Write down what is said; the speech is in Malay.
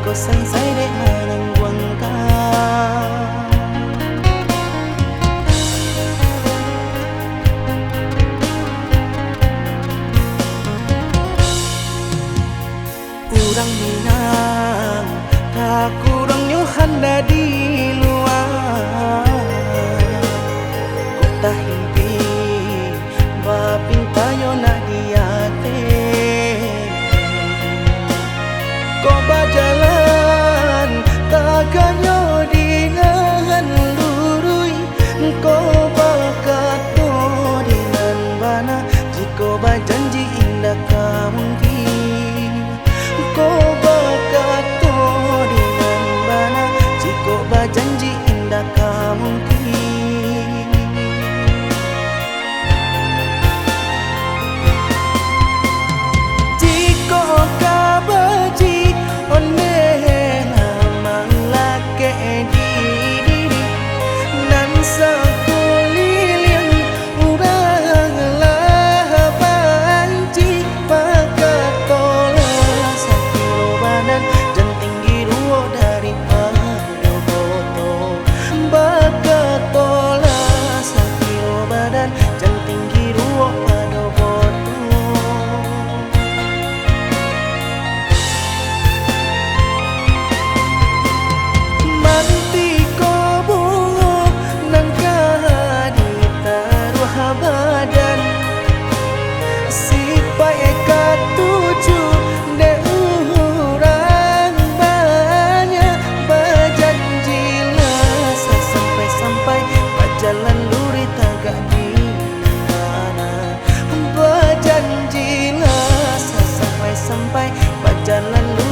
ko selesai dek menangguangkan. Urang Minang tak kurang nyuhanda di luar. Kota himpi baping tayo na diate. Ko bajalan taganyo dengan lurui. Ko bakato dengan bana jiko bajanji indah kamungkin. Ko bakato dengan bana jiko bajanji indah kamungkin. Jiko kabaji one lamang lake diri nan sakuliling urang lah banci pakatola sakilo badan dan tinggi ruo dari padu boto bakatola sakilo badan dan tinggi ruo padu boto. Badan sipai katuju de urang banyak berjanjilah sampai-sampai berjalan luri tagak di mana. Berjanjilah sampai-sampai berjalan luri